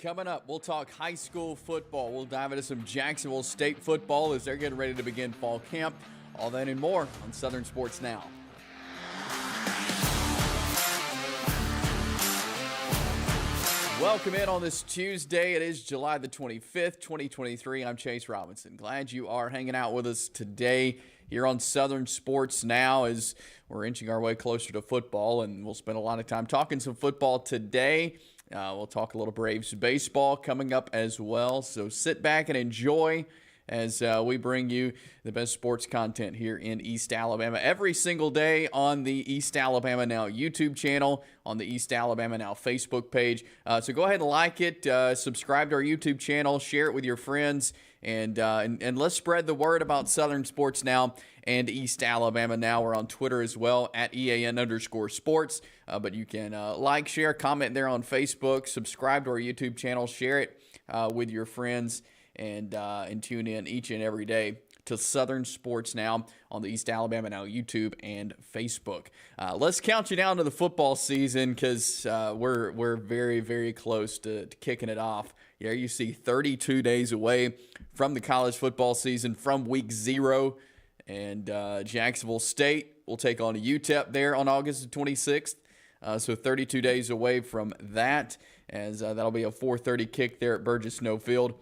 Coming up, we'll talk high school football. We'll dive into some Jacksonville State football as they're getting ready to begin fall camp. All that and more on Southern Sports Now. Welcome in on this Tuesday. It is July the 25th, 2023. I'm Chase Robinson. Glad you are hanging out with us today here on Southern Sports Now as we're inching our way closer to football, and we'll spend a lot of time talking some football today. We'll talk a little Braves baseball coming up as well. So sit back and enjoy as we bring you the best sports content here in East Alabama every single day on the East Alabama Now YouTube channel, on the East Alabama Now Facebook page. So go ahead and like it, subscribe to our YouTube channel, share it with your friends, and let's spread the word about Southern Sports Now and East Alabama Now. We're on Twitter as well at EAN_sports. But you can like, share, comment there on Facebook, subscribe to our YouTube channel, share it with your friends, and tune in each and every day to Southern Sports Now on the East Alabama Now YouTube and Facebook. Let's count you down to the football season because we're very, very close to kicking it off. There you see 32 days away from the college football season from week 0. And Jacksonville State will take on UTEP there on August the 26th. So 32 days away from that, as that'll be a 4:30 kick there at Burgess Snow Field.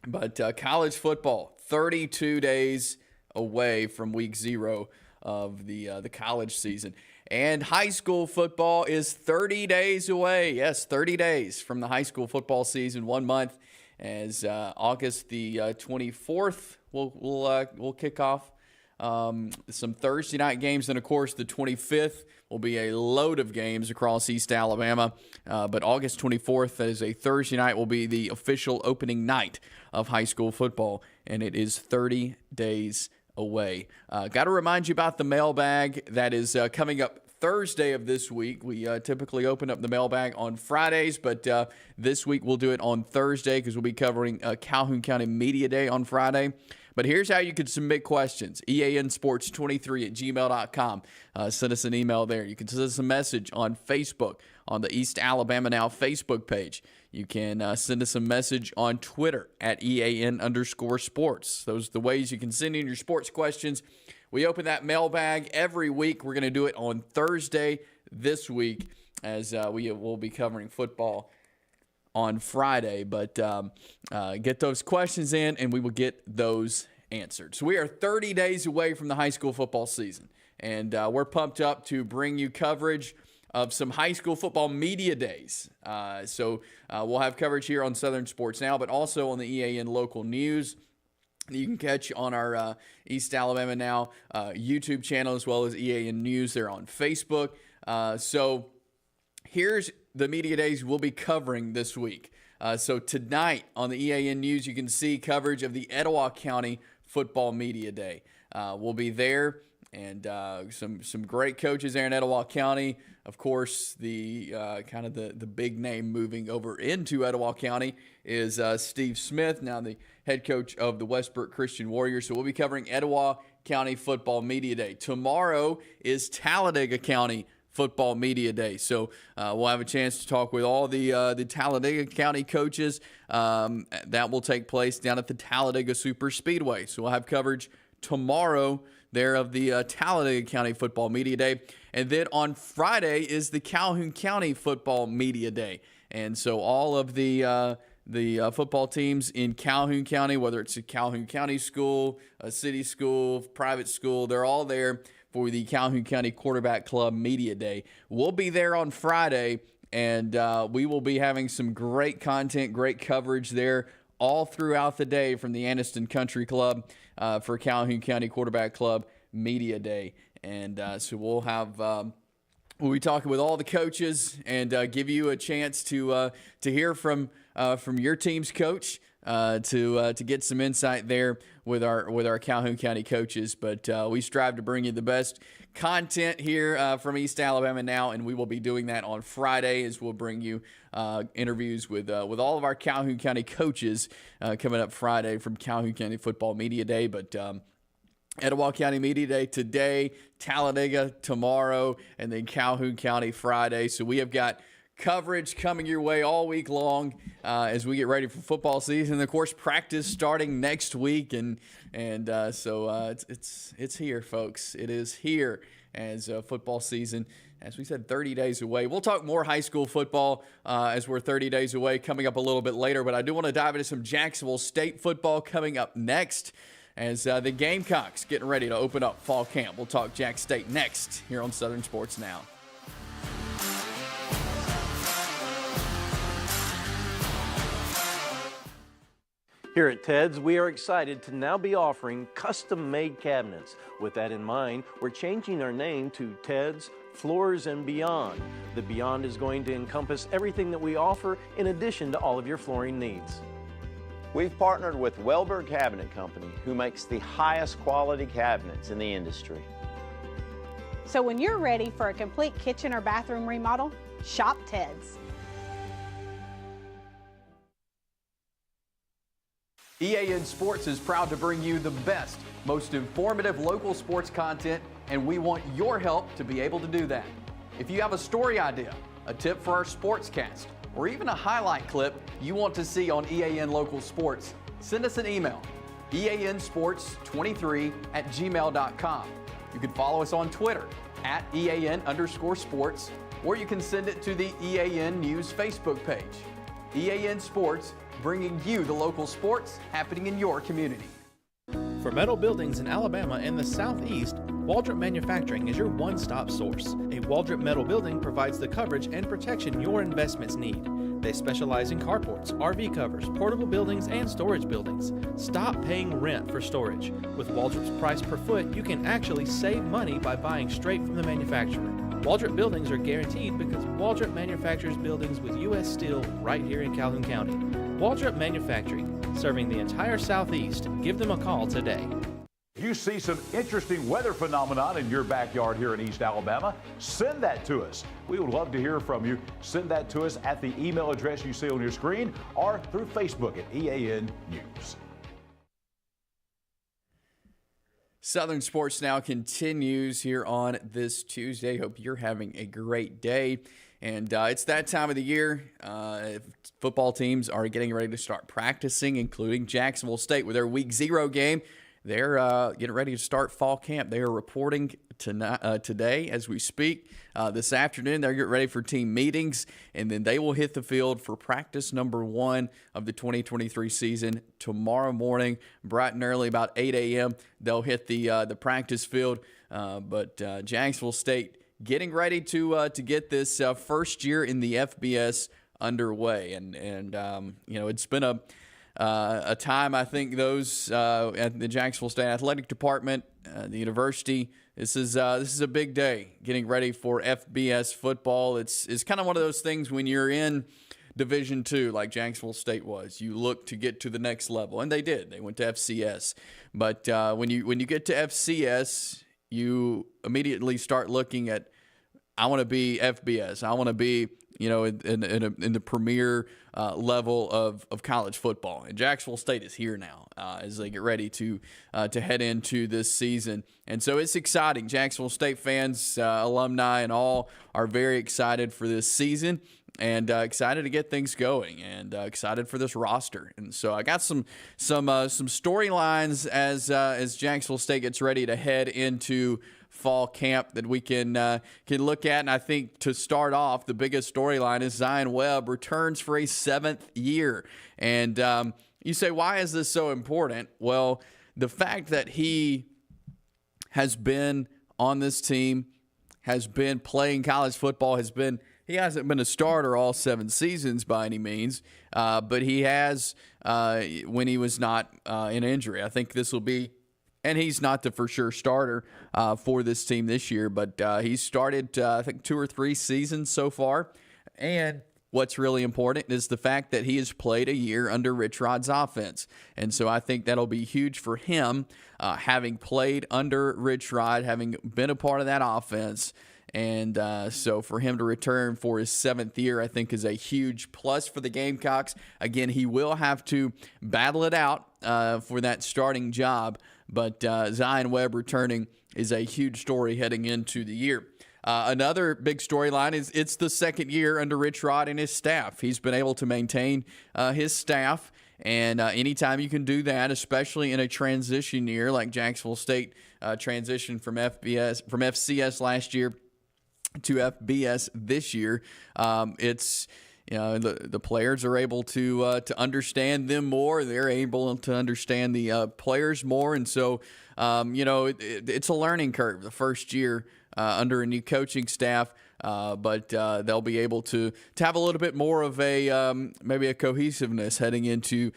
But college football, 32 days away from week 0 of the college season. And high school football is 30 days away. Yes, 30 days from the high school football season, 1 month, as August the 24th we'll kick off. Some Thursday night games, and of course the 25th will be a load of games across East Alabama. But August 24th, that is a Thursday night, will be the official opening night of high school football, and it is 30 days away. Got to remind you about the mailbag that is coming up Thursday of this week. We typically open up the mailbag on Fridays, but this week we'll do it on Thursday because we'll be covering Calhoun County Media Day on Friday. But here's how you can submit questions. EANsports23@gmail.com. Send us an email there. You can send us a message on Facebook, on the East Alabama Now Facebook page. You can send us a message on Twitter at EAN_sports. Those are the ways you can send in your sports questions. We open that mailbag every week. We're going to do it on Thursday this week as we will be covering football on Friday, but get those questions in and we will get those answered. So we are 30 days away from the high school football season, and we're pumped up to bring you coverage of some high school football media days. So we'll have coverage here on Southern Sports Now, but also on the EAN local news. You can catch on our East Alabama Now YouTube channel as well as EAN News there on Facebook. So here's the media days we'll be covering this week. So tonight on the EAN News, you can see coverage of the Etowah County Football Media Day. We'll be there, and some great coaches there in Etowah County. Of course, the kind of the big name moving over into Etowah County is Steve Smith, now the head coach of the Westbrook Christian Warriors. So we'll be covering Etowah County Football Media Day. Tomorrow is Talladega County Football Media Day. So we'll have a chance to talk with all the Talladega County coaches. That will take place down at the Talladega Super Speedway. So we'll have coverage tomorrow there of the Talladega County Football Media Day. And then on Friday is the Calhoun County Football Media Day. And so all of the football teams in Calhoun County, whether it's a Calhoun County school, a city school, private school, they're all there for the Calhoun County Quarterback Club Media Day. We'll be there on Friday, and we will be having some great content, great coverage there all throughout the day from the Anniston Country Club for Calhoun County Quarterback Club Media Day. And so we'll be talking with all the coaches and give you a chance to hear from your team's coach, to get some insight there with our Calhoun County coaches. But we strive to bring you the best content here from East Alabama Now, and we will be doing that on Friday as we'll bring you interviews with all of our Calhoun County coaches coming up Friday from Calhoun County Football Media Day. But Etowah County Media Day today, Talladega tomorrow, and then Calhoun County Friday. So we have got coverage coming your way all week long as we get ready for football season. Of course, practice starting next week, so it's here, folks. It is here as football season. As we said, 30 days away. We'll talk more high school football as we're 30 days away, coming up a little bit later. But I do want to dive into some Jacksonville State football coming up next as the Gamecocks getting ready to open up fall camp. We'll talk Jax State next here on Southern Sports Now. Here at Ted's, we are excited to now be offering custom-made cabinets. With that in mind, we're changing our name to Ted's Floors and Beyond. The Beyond is going to encompass everything that we offer in addition to all of your flooring needs. We've partnered with Welberg Cabinet Company, who makes the highest quality cabinets in the industry. So when you're ready for a complete kitchen or bathroom remodel, shop Ted's. EAN Sports is proud to bring you the best, most informative local sports content, and we want your help to be able to do that. If you have a story idea, a tip for our sportscast, or even a highlight clip you want to see on EAN Local Sports, send us an email, eansports23@gmail.com. You can follow us on Twitter @EAN_sports, or you can send it to the EAN News Facebook page. EAN Sports, bringing you the local sports happening in your community. For metal buildings in Alabama and the Southeast, Waldrop Manufacturing is your one-stop source. A Waldrop metal building provides the coverage and protection your investments need. They specialize in carports, RV covers, portable buildings, and storage buildings. Stop paying rent for storage. With Waldrop's price per foot, you can actually save money by buying straight from the manufacturer. Waldrop buildings are guaranteed because Waldrop manufactures buildings with U.S. steel right here in Calhoun County. Waldrop Manufacturing, serving the entire Southeast. Give them a call today. If you see some interesting weather phenomenon in your backyard here in East Alabama, send that to us. We would love to hear from you. Send that to us at the email address you see on your screen or through Facebook at EAN News. Southern Sports Now continues here on this Tuesday. Hope you're having a great day. And it's that time of the year. Football teams are getting ready to start practicing, including Jacksonville State with their Week 0 game. They're getting ready to start fall camp. They are reporting today as we speak. This afternoon, they're getting ready for team meetings, and then they will hit the field for practice number 1 of the 2023 season tomorrow morning, bright and early, about 8 a.m. They'll hit the practice field. But Jacksonville State getting ready to get this first year in the FBS underway, and it's been a time, I think, those at the Jacksonville State Athletic Department, the university. This is a big day, getting ready for FBS football. It's kind of one of those things when you're in Division II, like Jacksonville State was. You look to get to the next level, and they did. They went to FCS, but when you get to FCS, you immediately start looking at, I want to be FBS. I want to be, in the premier level of college football. And Jacksonville State is here now as they get ready to head into this season. And so it's exciting. Jacksonville State fans, alumni, and all are very excited for this season and excited to get things going and excited for this roster. And so I got some storylines as Jacksonville State gets ready to head into fall camp that we can look at. And I think to start off, the biggest storyline is Zion Webb returns for a 7th year. And you say, why is this so important? Well, the fact that he has been on this team, has been playing college football, he hasn't been a starter all 7 seasons by any means, but he has when he was not in injury. I think this will be, and he's not the for sure starter for this team this year, but he's started, I think, 2 or 3 seasons so far. And what's really important is the fact that he has played a year under Rich Rod's offense. And so I think that'll be huge for him, having played under Rich Rod, having been a part of that offense. And so for him to return for his 7th year, I think is a huge plus for the Gamecocks. Again, he will have to battle it out for that starting job, but Zion Webb returning is a huge story heading into the year. Another big storyline is it's the second year under Rich Rod and his staff. He's been able to maintain his staff, and anytime you can do that, especially in a transition year like Jacksonville State transitioned from FCS last year to FBS this year, it's the players are able to understand them more. They're able to understand the players more, and so it's a learning curve the first year under a new coaching staff. But they'll be able to have a little bit more of a maybe a cohesiveness heading into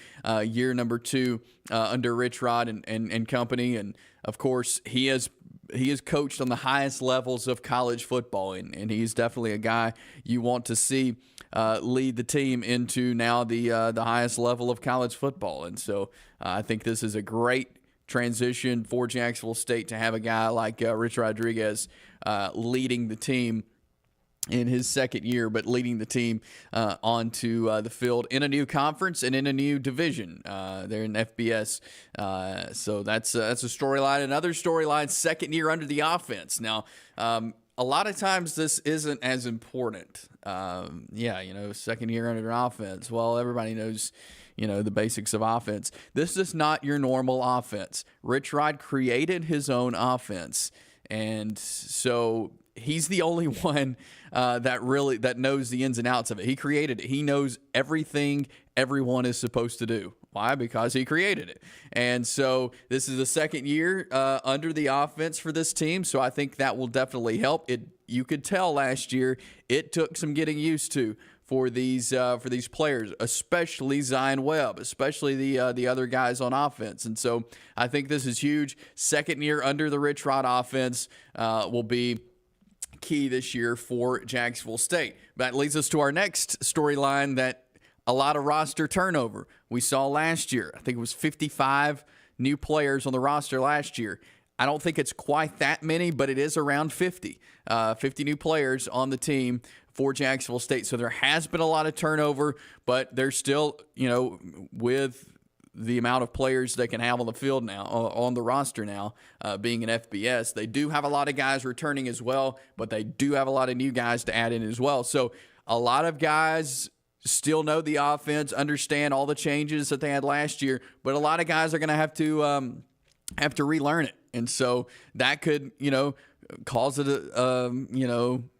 year number 2 under Rich Rod and company. And of course, he has coached on the highest levels of college football, and he's definitely a guy you want to see lead the team into now the highest level of college football. And so I think this is a great transition for Jacksonville State to have a guy like Rich Rodriguez leading the team in his second year, but leading the team onto the field in a new conference and in a new division. They're in FBS. So that's a storyline. Another storyline, second year under the offense. Now, a lot of times this isn't as important. Second year under an offense. Well, everybody knows, the basics of offense. This is not your normal offense. Rich Rod created his own offense. And so he's the only one that knows the ins and outs of it. He created it. He knows everything everyone is supposed to do. Why? Because he created it. And so this is the second year under the offense for this team. So I think that will definitely help. You could tell last year it took some getting used to for these players, especially Zion Webb, especially the other guys on offense. And so I think this is huge. Second year under the Rich Rod offense will be key this year for Jacksonville State. That leads us to our next storyline, that a lot of roster turnover. We saw last year, I think it was 55 new players on the roster last year. I don't think it's quite that many, but it is around 50 new players on the team for Jacksonville State. So there has been a lot of turnover, but there's still, with the amount of players they can have on the field now, on the roster now, being an FBS, they do have a lot of guys returning as well, but they do have a lot of new guys to add in as well. So a lot of guys still know the offense, understand all the changes that they had last year, but a lot of guys are going to have to relearn it. And so that could, cause it,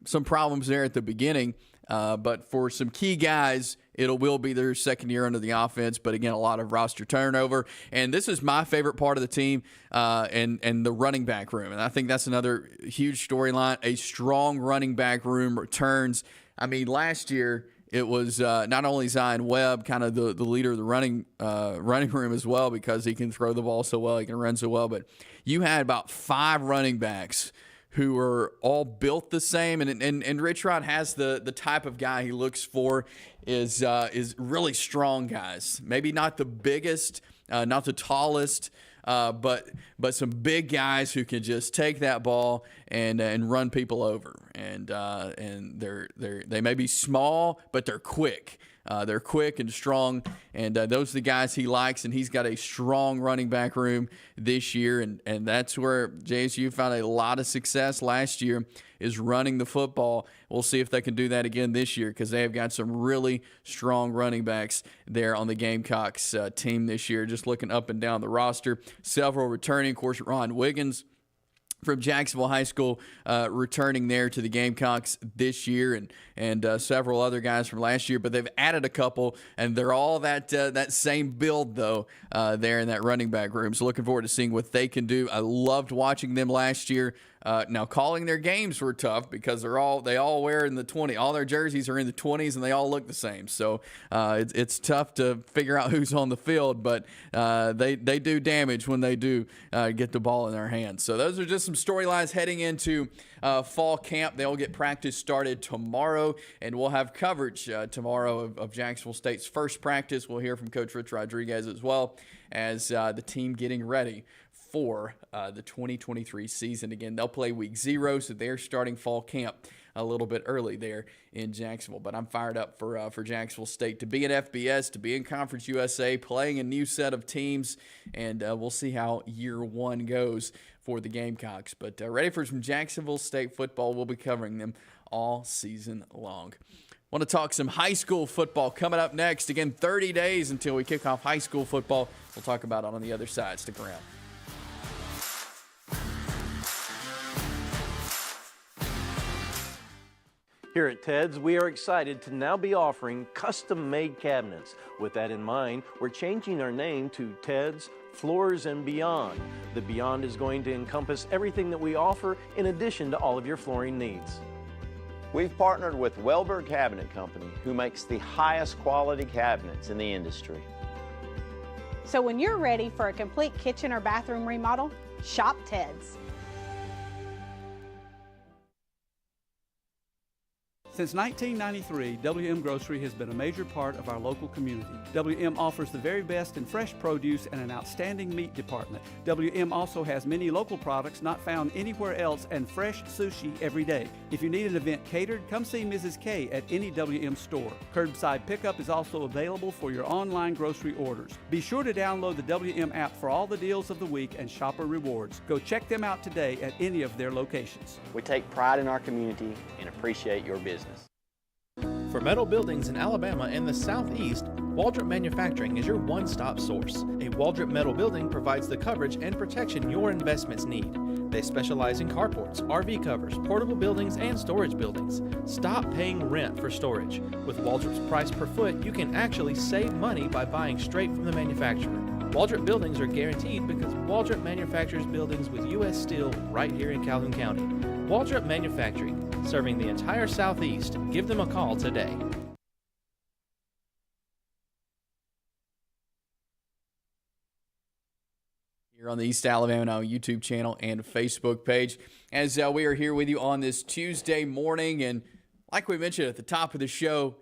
some problems there at the beginning. But for some key guys, it will be their second year under the offense. But again, a lot of roster turnover. And this is my favorite part of the team, and the running back room. And I think that's another huge storyline. A strong running back room returns. I mean, last year it was not only Zion Webb, kind of the leader of the running room as well, because he can throw the ball so well, he can run so well. But you had about 5 running backs who are all built the same, and Rich Rod has the type of guy he looks for is really strong guys. Maybe not the biggest, not the tallest, but some big guys who can just take that ball and run people over. And they may be small, but they're quick. They're quick and strong, and those are the guys he likes, and he's got a strong running back room this year, and that's where JSU found a lot of success last year, is running the football. We'll see if they can do that again this year, because they have got some really strong running backs there on the Gamecocks team this year. Just looking up and down the roster, several returning. Of course, Ron Wiggins from Jacksonville High School returning there to the Gamecocks this year, and several other guys from last year, but they've added a couple, and they're all that same build, though, there in that running back room. So looking forward to seeing what they can do. I loved watching them last year. Now, calling their games were tough because they all wear in the 20. All their jerseys are in the 20s, and they all look the same. So it's tough to figure out who's on the field, but they do damage when they do get the ball in their hands. So those are just some storylines heading into fall camp. They'll get practice started tomorrow, and we'll have coverage tomorrow of Jacksonville State's first practice. We'll hear from Coach Rich Rodriguez as well as the team getting ready for the 2023 season. Again, they'll play week 0, so they're starting fall camp a little bit early there in Jacksonville. But I'm fired up for Jacksonville State to be in FBS, to be in Conference USA, playing a new set of teams, and we'll see how year 1 goes for the Gamecocks. But ready for some Jacksonville State football. We'll be covering them all season long. Want to talk some high school football coming up next. Again, 30 days until we kick off high school football. We'll talk about it on the other side. Stick around. Here at Ted's, we are excited to now be offering custom-made cabinets. With that in mind, we're changing our name to Ted's Floors and Beyond. The Beyond is going to encompass everything that we offer in addition to all of your flooring needs. We've partnered with Welber Cabinet Company, who makes the highest quality cabinets in the industry. So when you're ready for a complete kitchen or bathroom remodel, shop Ted's. Since 1993, WM Grocery has been a major part of our local community. WM offers the very best in fresh produce and an outstanding meat department. WM also has many local products not found anywhere else and fresh sushi every day. If you need an event catered, come see Mrs. K at any WM store. Curbside pickup is also available for your online grocery orders. Be sure to download the WM app for all the deals of the week and shopper rewards. Go check them out today at any of their locations. We take pride in our community and appreciate your business. For metal buildings in Alabama and the Southeast, Waldrop Manufacturing is your one-stop source. A Waldrop metal building provides the coverage and protection your investments need. They specialize in carports, RV covers, portable buildings, and storage buildings. Stop paying rent for storage. With Waldrop's price per foot, you can actually save money by buying straight from the manufacturer. Waldrop buildings are guaranteed because Waldrop manufactures buildings with U.S. steel right here in Calhoun County. Waldrop Manufacturing, serving the entire Southeast. Give them a call today. Here on the East Alabama Now YouTube channel and Facebook page, as we are here with you on this Tuesday morning. And like we mentioned at the top of the show,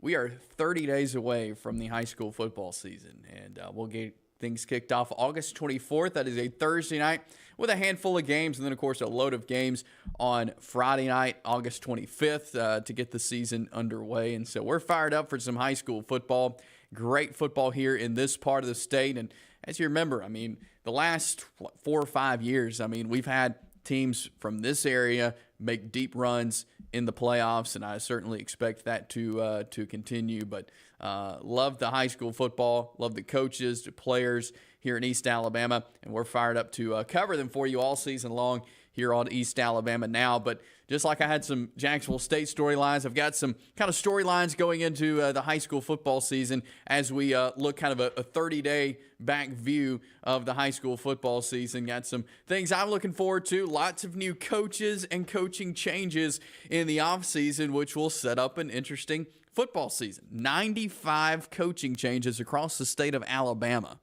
we are 30 days away from the high school football season, and we'll get things kicked off August 24th. That is a Thursday night with a handful of games, and then, of course, a load of games on Friday night, August 25th, to get the season underway. And so we're fired up for some high school football. Great football here in this part of the state. And as you remember, I mean, the last 4 or 5 years, I mean, we've had teams from this area make deep runs in the playoffs, and I certainly expect that to continue. But love the high school football, love the coaches, the players here in East Alabama, and we're fired up to cover them for you all season long here on East Alabama Now. But just like I had some Jacksonville State storylines, I've got some kind of storylines going into the high school football season as we look kind of a 30-day back view of the high school football season. Got some things I'm looking forward to. Lots of new coaches and coaching changes in the offseason, which will set up an interesting football season. 95 coaching changes across the state of Alabama.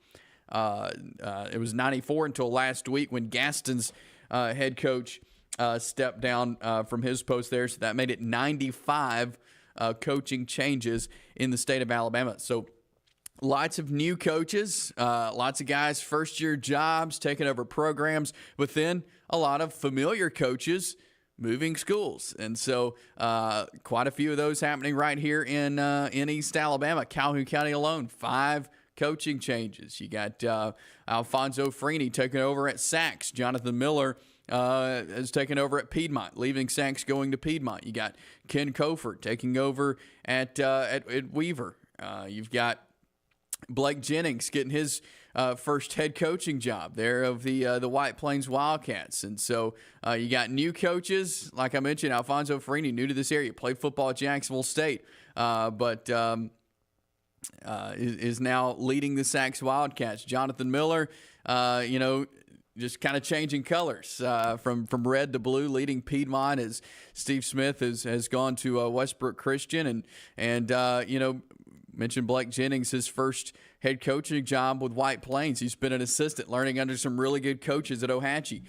It was 94 until last week when Gaston's head coach stepped down from his post there. So that made it 95 coaching changes in the state of Alabama. So lots of new coaches, lots of guys, first-year jobs, taking over programs, but then a lot of familiar coaches moving schools. And so quite a few of those happening right here in East Alabama. Calhoun County alone, 5 coaching changes. You got Alfonso Freeney taking over at Sachs. Jonathan Miller has taken over at Piedmont, leaving Sachs, going to Piedmont. You got Ken Koford taking over at Weaver. You've got Blake Jennings getting his first head coaching job there of the White Plains Wildcats. And so you got new coaches. Like I mentioned, Alfonso Freeney, new to this area, played football at Jacksonville State, but is now leading the Sachs Wildcats. Jonathan Miller, just kind of changing colors from red to blue, leading Piedmont as Steve Smith has gone to Westbrook Christian. And mentioned Blake Jennings, his first head coaching job with White Plains. He's been an assistant, learning under some really good coaches at Ohatchee,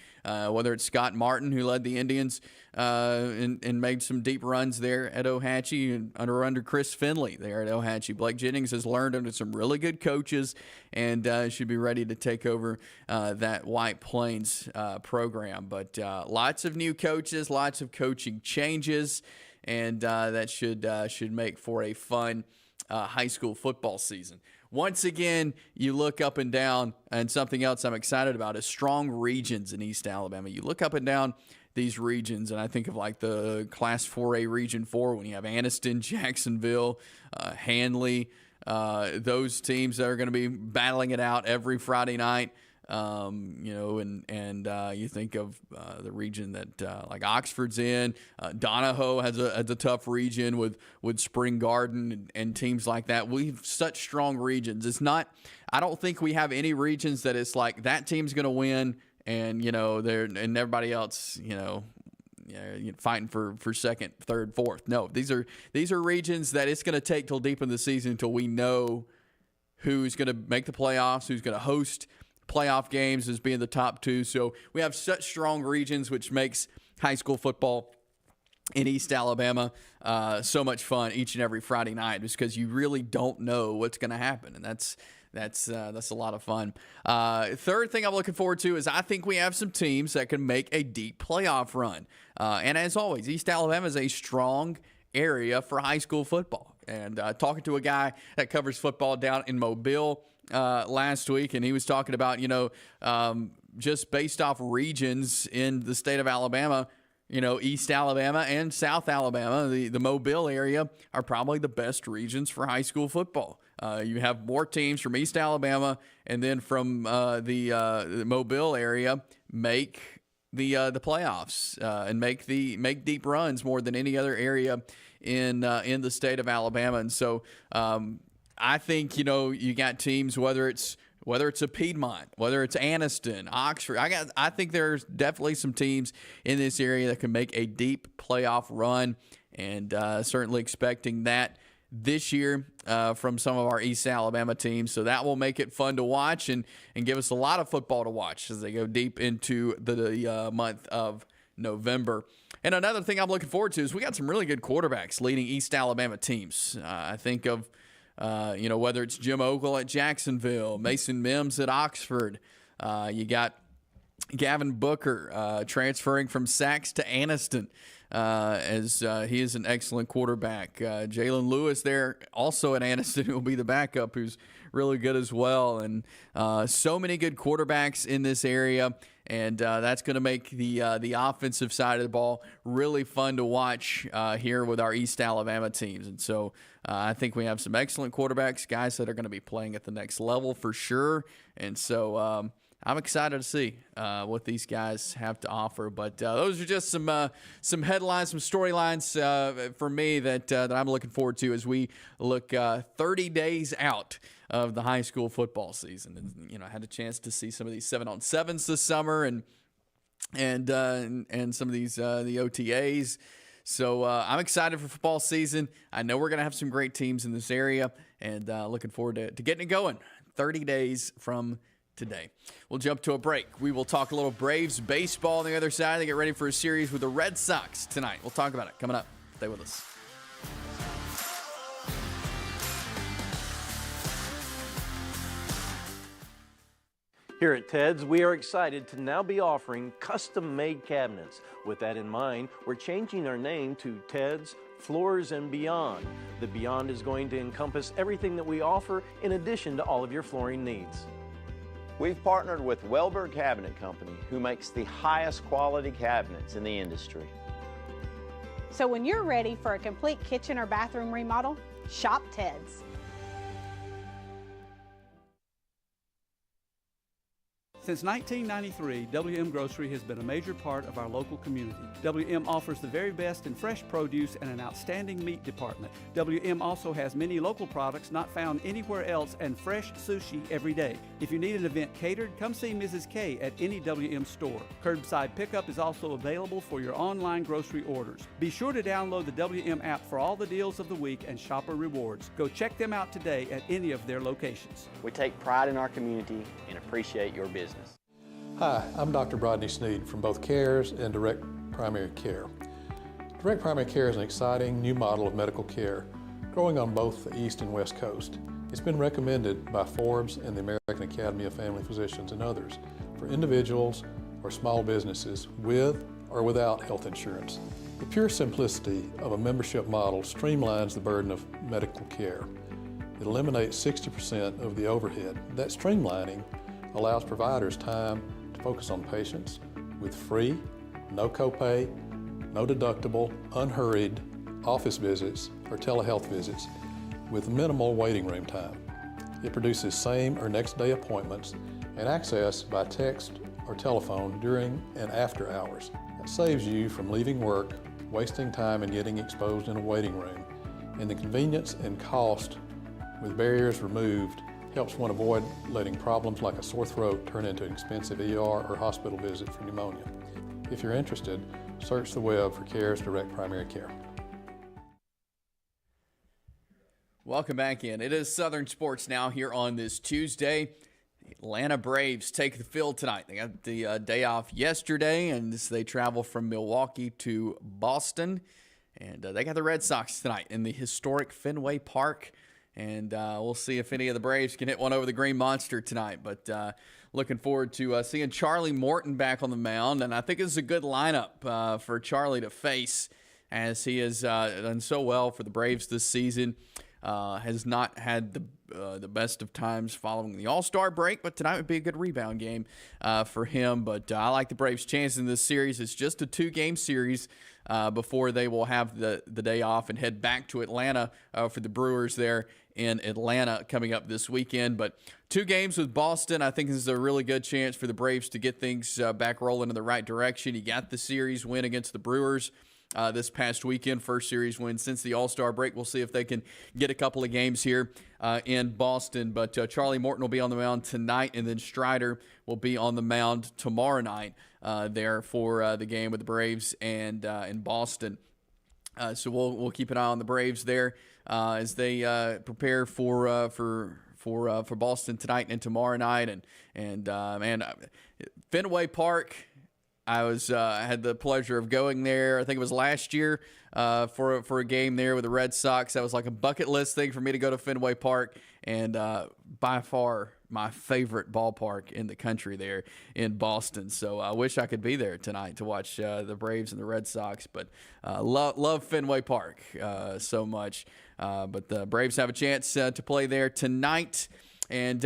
whether it's Scott Martin, who led the Indians and made some deep runs there at Ohatchee, and under Chris Finley there at Ohatchee. Blake Jennings has learned under some really good coaches and should be ready to take over that White Plains program. But lots of new coaches, lots of coaching changes, and that should make for a fun high school football season. Once again, you look up and down, and something else I'm excited about is strong regions in East Alabama. You look up and down these regions, and I think of like the Class 4A Region 4 when you have Anniston, Jacksonville, Handley, those teams that are going to be battling it out every Friday night. You think of the region that like Oxford's in. Donahoe has a tough region with Spring Garden and teams like that. We've such strong regions. It's not. I don't think we have any regions that it's like that team's going to win, and and everybody else fighting for second, third, fourth. No, these are regions that it's going to take till deep in the season until we know who's going to make the playoffs, who's going to host playoff games as being the top two. So we have such strong regions, which makes high school football in East Alabama so much fun each and every Friday night, just because you really don't know what's going to happen, and that's a lot of fun. Third thing I'm looking forward to is I think we have some teams that can make a deep playoff run. And as always, East Alabama is a strong area for high school football. And talking to a guy that covers football down in Mobile last week, and he was talking about, just based off regions in the state of Alabama, East Alabama and South Alabama, the Mobile area are probably the best regions for high school football. You have more teams from East Alabama and then from the Mobile area make the playoffs and make deep runs more than any other area in the state of Alabama. And so I think you got teams, whether it's a Piedmont, whether it's Anniston, Oxford. I think there's definitely some teams in this area that can make a deep playoff run, and certainly expecting that this year from some of our East Alabama teams. So that will make it fun to watch and give us a lot of football to watch as they go deep into the month of November. And another thing I'm looking forward to is we got some really good quarterbacks leading East Alabama teams. I think of whether it's Jim Ogle at Jacksonville, Mason Mims at Oxford. You got Gavin Booker transferring from Sachs to Anniston as he is an excellent quarterback. Jalen Lewis there also at Anniston who will be the backup, who's really good as well. And so many good quarterbacks in this area. And that's going to make the offensive side of the ball really fun to watch here with our East Alabama teams. And so I think we have some excellent quarterbacks, guys that are going to be playing at the next level for sure. And so I'm excited to see what these guys have to offer. But those are just some headlines, some storylines for me that I'm looking forward to as we look 30 days out of the high school football season. And I had a chance to see some of these 7-on-7s this summer and some of these the OTAs. So I'm excited for football season. I know we're going to have some great teams in this area, and looking forward to getting it going 30 days from today. We'll jump to a break. We will talk a little Braves baseball on the other side. They get ready for a series with the Red Sox tonight. We'll talk about it coming up. Stay with us. Here at Ted's, we are excited to now be offering custom-made cabinets. With that in mind, we're changing our name to Ted's Floors and Beyond. The Beyond is going to encompass everything that we offer in addition to all of your flooring needs. We've partnered with Welber Cabinet Company, who makes the highest quality cabinets in the industry. So when you're ready for a complete kitchen or bathroom remodel, shop Ted's. Since 1993, WM Grocery has been a major part of our local community. WM offers the very best in fresh produce and an outstanding meat department. WM also has many local products not found anywhere else and fresh sushi every day. If you need an event catered, come see Mrs. K at any WM store. Curbside pickup is also available for your online grocery orders. Be sure to download the WM app for all the deals of the week and shopper rewards. Go check them out today at any of their locations. We take pride in our community and appreciate your business. Hi, I'm Dr. Brodney Sneed from both CARES and Direct Primary Care. Direct Primary Care is an exciting new model of medical care growing on both the East and West Coast. It's been recommended by Forbes and the American Academy of Family Physicians and others for individuals or small businesses with or without health insurance. The pure simplicity of a membership model streamlines the burden of medical care. It eliminates 60% of the overhead. That streamlining allows providers time to focus on patients with free, no copay, no deductible, unhurried office visits or telehealth visits with minimal waiting room time. It produces same or next day appointments and access by text or telephone during and after hours. It saves you from leaving work, wasting time and getting exposed in a waiting room. And the convenience and cost with barriers removed helps one avoid letting problems like a sore throat turn into an expensive ER or hospital visit for pneumonia. If you're interested, search the web for CARES Direct Primary Care. Welcome back in. It is Southern Sports now here on this Tuesday. The Atlanta Braves take the field tonight. They got the day off yesterday, and they travel from Milwaukee to Boston. And they got the Red Sox tonight in the historic Fenway Park. And we'll see if any of the Braves can hit one over the Green Monster tonight. But looking forward to seeing Charlie Morton back on the mound. And I think this is a good lineup for Charlie to face, as he has done so well for the Braves this season. Has not had the best of times following the All-Star break, but tonight would be a good rebound game for him. But I like the Braves' chances in this series. It's just a 2-game series before they will have the day off and head back to Atlanta for the Brewers there in Atlanta coming up this weekend. But 2 games with Boston, I think this is a really good chance for the Braves to get things back rolling in the right direction. You got the series win against the Brewers this past weekend, first series win since the All-Star break. We'll see if they can get a couple of games here in Boston. But Charlie Morton will be on the mound tonight, and then Strider will be on the mound tomorrow night there for the game with the Braves and in Boston. So we'll keep an eye on the Braves there as they prepare for Boston tonight and tomorrow night. And Fenway Park. I had the pleasure of going there. I think it was last year for a game there with the Red Sox. That was like a bucket list thing for me to go to Fenway Park, and by far my favorite ballpark in the country there in Boston. So I wish I could be there tonight to watch the Braves and the Red Sox, but love Fenway Park so much. But the Braves have a chance to play there tonight. And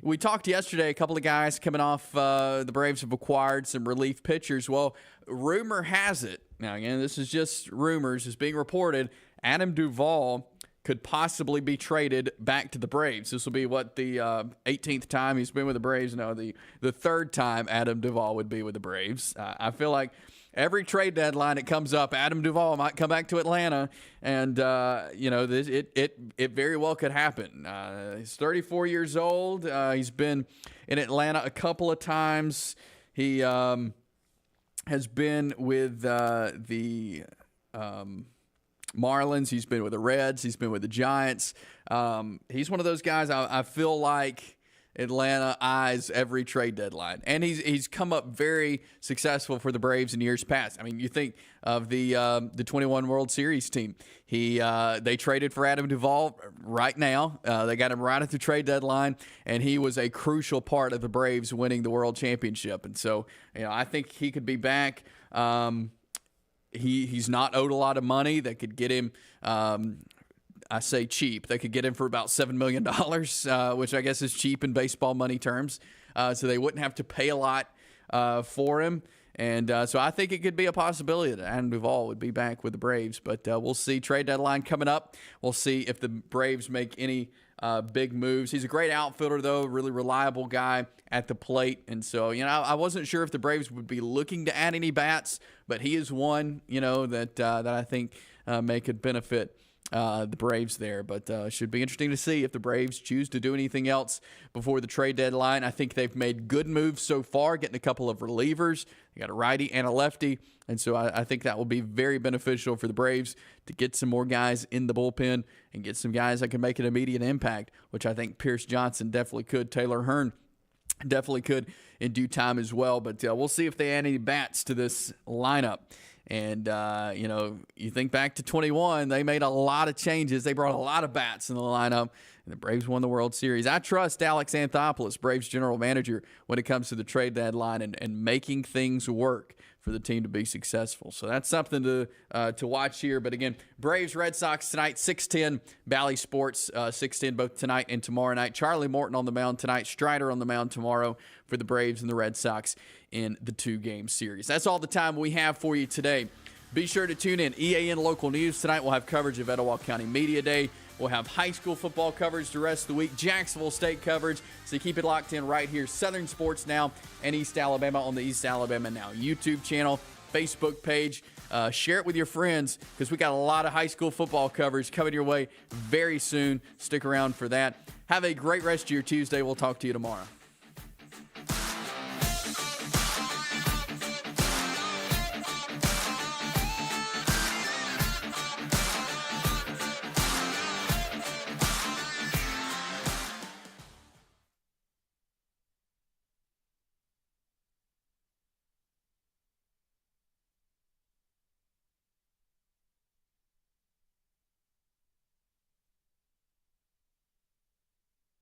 we talked yesterday, a couple of guys coming off the Braves have acquired some relief pitchers. Well, rumor has it, now again, this is just rumors, it's being reported, Adam Duvall could possibly be traded back to the Braves. This will be, the 18th time he's been with the Braves? No, the third time Adam Duvall would be with the Braves. I feel like every trade deadline it comes up, Adam Duvall might come back to Atlanta, and it very well could happen. He's 34 years old. He's been in Atlanta a couple of times. He has been with the Marlins. He's been with the Reds. He's been with the Giants. He's one of those guys I feel like Atlanta eyes every trade deadline, and he's come up very successful for the Braves in years past. I mean, you think of the 21 World Series team. They traded for Adam Duvall right now. They got him right at the trade deadline, and he was a crucial part of the Braves winning the World Championship. And so, I think he could be back. He's not owed a lot of money. That could get him. I say cheap. They could get him for about $7 million, which I guess is cheap in baseball money terms. So they wouldn't have to pay a lot for him. And so I think it could be a possibility that Adam Duvall would be back with the Braves. But we'll see. Trade deadline coming up. We'll see if the Braves make any big moves. He's a great outfielder, though, really reliable guy at the plate. And so, I wasn't sure if the Braves would be looking to add any bats, but he is one, that I think could benefit the Braves there. But should be interesting to see if the Braves choose to do anything else before the trade deadline. I think they've made good moves so far, getting a couple of relievers. They got a righty and a lefty, and so I think that will be very beneficial for the Braves to get some more guys in the bullpen and get some guys that can make an immediate impact, which I think Pierce Johnson definitely could. Taylor Hearn definitely could in due time as well. But we'll see if they add any bats to this lineup. And, you think back to 21, they made a lot of changes. They brought a lot of bats in the lineup. and the Braves won the World Series. I trust Alex Anthopoulos, Braves general manager, when it comes to the trade deadline and making things work for the team to be successful. So that's something to watch here. But again, Braves, Red Sox tonight, 6:10, Bally Sports, 6:10 both tonight and tomorrow night. Charlie Morton on the mound tonight, Strider on the mound tomorrow for the Braves and the Red Sox in the 2-game series. That's all the time we have for you today. Be sure to tune in. EAN Local News tonight. We'll have coverage of Etowah County Media Day. We'll have high school football coverage the rest of the week, Jacksonville State coverage. So keep it locked in right here. Southern Sports Now and East Alabama on the East Alabama Now YouTube channel, Facebook page. Share it with your friends because we got a lot of high school football coverage coming your way very soon. Stick around for that. Have a great rest of your Tuesday. We'll talk to you tomorrow.